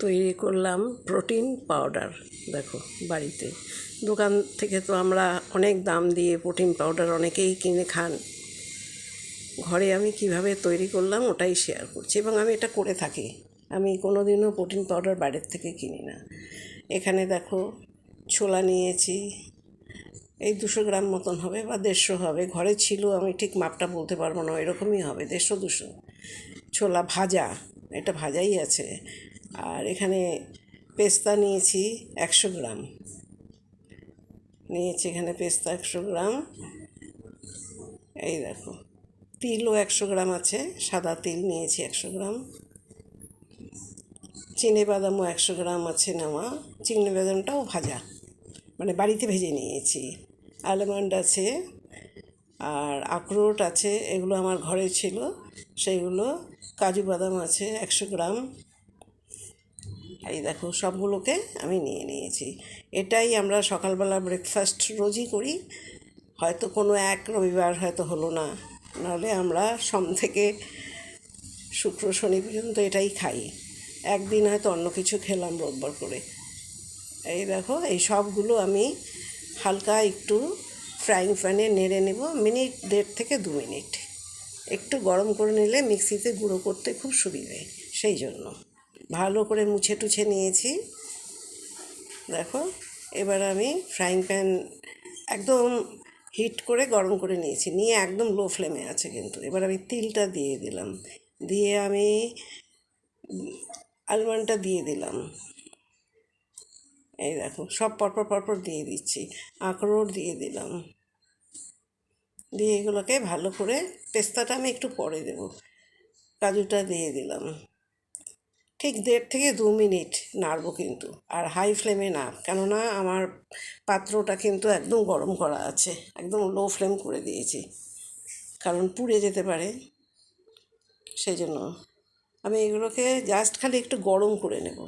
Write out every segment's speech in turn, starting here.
তৈরি করলাম protein powder. দেখো, বাড়িতে দোকান থেকে তো আমরা অনেক দাম দিয়ে প্রোটিন পাউডার অনেকেই কিনে খান। ঘরে আমি কিভাবে তৈরি করলাম ওটাই শেয়ার করছি, এবং আমি এটা করে থাকি। আমি কোনো দিনও প্রোটিন পাউডার বাইরের থেকে কিনি না। এখানে দেখো, ছোলা নিয়েছি, এই 200 গ্রাম মতন হবে বা 150 হবে। ঘরে ছিল, আমি ঠিক মাপটা বলতে পারবো না, এরকমই হবে, 150-200। ছোলা ভাজা, এটা ভাজাই আছে। আর এখানে পেস্তা নিয়েছি 100 গ্রাম নিয়েছি, এখানে পেস্তা 100 গ্রাম। এই দেখো, তিলও 100 গ্রাম আছে, সাদা তিল নিয়েছি 100 গ্রাম। চিনেবাদামও 100 গ্রাম আছে নেওয়া, চিনেবাদামটাও ভাজা, মানে বাড়িতে ভেজে নিয়েছি। আলমন্ড আছে, আর আখরোট আছে, এগুলো আমার ঘরে ছিল সেইগুলো। কাজু বাদাম আছে 100 গ্রাম। এই দেখো, সবগুলোকে আমি নিয়ে নিয়েছি। এটাই আমরা সকালবেলা ব্রেকফাস্ট রোজই করি। হয়তো কোনো এক রবিবার হয়তো হলো না, নাহলে আমরা সোম থেকে শুক্র শনি পর্যন্ত এটাই খাই। একদিন হয়তো অন্য কিছু খেলাম রোববার করে। এই দেখো, এই সবগুলো আমি হালকা একটু ফ্রাইং প্যানে নেড়ে নেব, মিনিট 1.5 থেকে 2 মিনিট। একটু গরম করে নিলে মিক্সিতে গুঁড়ো করতে খুব সুবিধে, সেই জন্য ভালো করে মুছে টুছে নিয়েছি। দেখো, এবার আমি ফ্রাইং প্যান একদম হিট করে গরম করে নিয়েছি, নিয়ে একদম লো ফ্লেমে আছে কিন্তু। এবার আমি তিলটা দিয়ে দিলাম, দিয়ে আমি আলমন্ডটা দিয়ে দিলাম। এই দেখো, সব পরপর পরপর দিয়ে দিচ্ছি। আখরোট দিয়ে দিলাম, দিয়ে এগুলোকে ভালো করে, পেস্তাটা আমি একটু পরে দেব, কাজুটা দিয়ে দিলাম। ঠিক 1.5 থেকে 2 মিনিট নাড়বো কিন্তু, আর হাই ফ্লেমে না, কেননা আমার পাত্রটা কিন্তু একদম গরম করা আছে, একদম লো ফ্লেম করে দিয়েছি, কারণ পুড়ে যেতে পারে। সেই জন্য আমি এগুলোকে জাস্ট খালি একটু গরম করে নেব।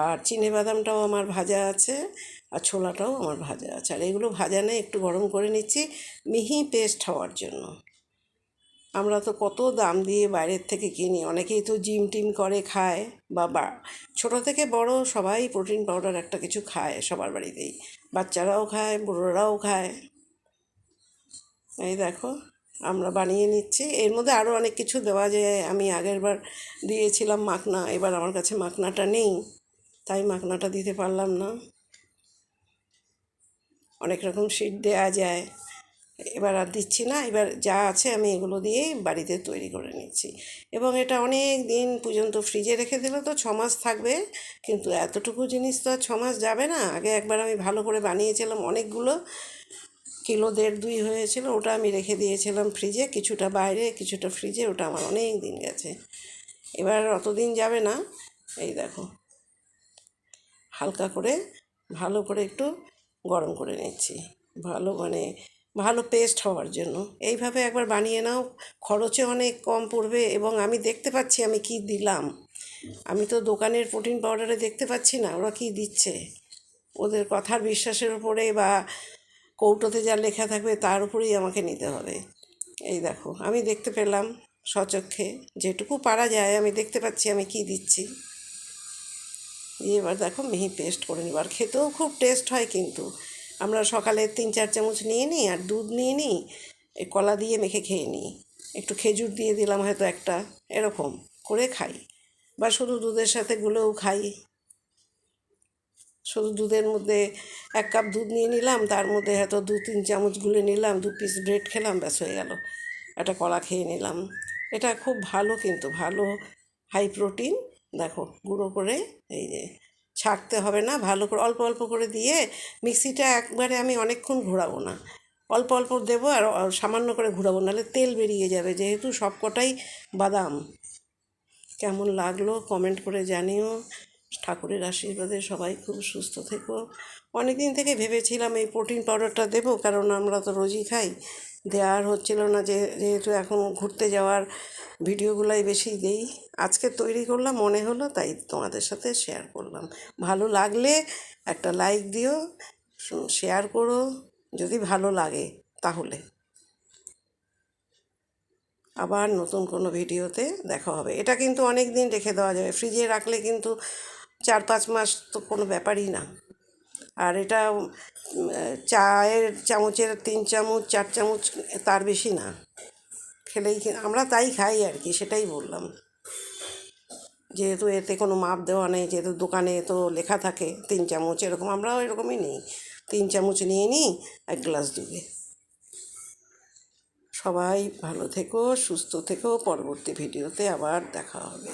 আর চিনেবাদামটাও আমার ভাজা আছে, আর ছোলাটাও আমার ভাজা আছে, আর এগুলো ভাজা নেই, একটু গরম করে নিচ্ছি মিহি পেস্ট হওয়ার জন্য। আমরা তো কত দাম দিয়ে বাইরের থেকে কিনি, অনেকেই তো জিম টিম করে খায়, বা ছোটো থেকে বড় সবাই প্রোটিন পাউডার একটা কিছু খায় সবার বাড়িতেই, বাচ্চারাও খায়, বুড়োরাও খায়। এই দেখো, আমরা বানিয়ে নিচ্ছি। এর মধ্যে আরও অনেক কিছু দেওয়া যায়, আমি আগের বার দিয়েছিলাম মাখনা, এবার আমার কাছে মাখনাটা নেই, তাই মাখনাটা দিতে পারলাম না। অনেক রকম শিট দেওয়া যায়, এবার আর দিচ্ছি না। এবার যা আছে আমি এগুলো দিয়েই বাড়িতে তৈরি করে নিচ্ছি, এবং এটা অনেক দিন পর্যন্ত ফ্রিজে রেখে দিলে তো 6 মাস থাকবে, কিন্তু এতটুকু জিনিস তো আর 6 মাস যাবে না। আগে একবার আমি ভালো করে বানিয়েছিলাম, অনেকগুলো, কিলো 1.5-2 হয়েছিল, ওটা আমি রেখে দিয়েছিলাম ফ্রিজে, কিছুটা বাইরে কিছুটা ফ্রিজে, ওটা আমার অনেক দিন গেছে। এবার অত দিন যাবে না। এই দেখো, হালকা করে ভালো করে একটু গরম করে নিচ্ছি, ভালো পেস্ট হওয়ার জন্য। এইভাবে একবার বানিয়ে নাও, খরচে অনেক কম পড়বে, এবং আমি দেখতে পাচ্ছি আমি কি দিলাম। আমি তো দোকানের প্রোটিন পাউডারে দেখতে পাচ্ছি না ওরা কি দিচ্ছে, ওদের কথার বিশ্বাসের উপরে বা কৌটোতে যা লেখা থাকবে তার উপরেই আমাকে নিতে হবে। এই দেখো, আমি দেখতে পেলাম স্বচক্ষে, যেটুকু পারা যায় আমি দেখতে পাচ্ছি আমি কি দিচ্ছি। দিয়ে এবার দেখো মিহি পেস্ট করে নেব, আর খেতেও খুব টেস্ট হয় কিন্তু। আমরা সকালে 3-4 চামচ নিয়ে নিই, আর দুধ নিয়ে নিই, এই কলা দিয়ে মেখে খেয়ে নিই, একটু খেজুর দিয়ে দিলাম হয়তো একটা, এরকম করে খাই, বা শুধু দুধের সাথে গুলেও খাই। শুধু দুধের মধ্যে 1 কাপ দুধ নিয়ে নিলাম, তার মধ্যে হয়তো 2-3 চামচ গুলে নিলাম, 2 পিস ব্রেড খেলাম, ব্যাস হয়ে গেল, একটা কলা খেয়ে নিলাম। এটা খুব ভালো কিন্তু, ভালো হাই প্রোটিন। দেখো, গুঁড়ো করে, এই যে ছাড়তে হবে না, ভালো করে অল্প অল্প করে দিয়ে, মিক্সিটা একবারে আমি অনেকক্ষণ ঘোরাবো না, অল্প অল্প দেবো, আর সামান্য করে ঘোরাবো, নাহলে তেল বেরিয়ে যাবে, যেহেতু সব কটাই বাদাম। কেমন লাগলো কমেন্ট করে জানিও। ঠাকুরের আশীর্বাদে সবাই খুব সুস্থ থেকো। অনেক দিন থেকে ভেবেছিলাম এই প্রোটিন পাউডারটা দেবো, কারণ আমরা তো রোজই খাই, দেওয়ার হচ্ছিল না, যেহেতু এখন ঘুরতে যাওয়ার ভিডিওগুলাই বেশি দেই। আজকে তৈরি করলাম, মনে হলো, তাই তোমাদের সাথে শেয়ার করলাম। ভালো লাগলে একটা লাইক দিও, শেয়ার করো যদি ভালো লাগে তাহলে। আবার নতুন কোনো ভিডিওতে দেখা হবে। এটা কিন্তু অনেক দিন রেখে দেওয়া যাবে, ফ্রিজে রাখলে কিন্তু 4-5 মাস তো কোনো ব্যাপারই না। আর এটা চায়ের চামচের 3 চামচ 4 চামচ, তার বেশি না খেলেই আমরা তাই খাই আর কি, সেটাই বললাম। যেহেতু এতে কোনো মাপ দেওয়া নেই, যেহেতু দোকানে তো লেখা থাকে 3 চামচ, এরকম আমরাও এরকমই নিই, 3 চামচ নিয়ে নিই 1 গ্লাস দুধে। সবাই ভালো থেকো, সুস্থ থেকো, পরবর্তী ভিডিওতে আবার দেখা হবে।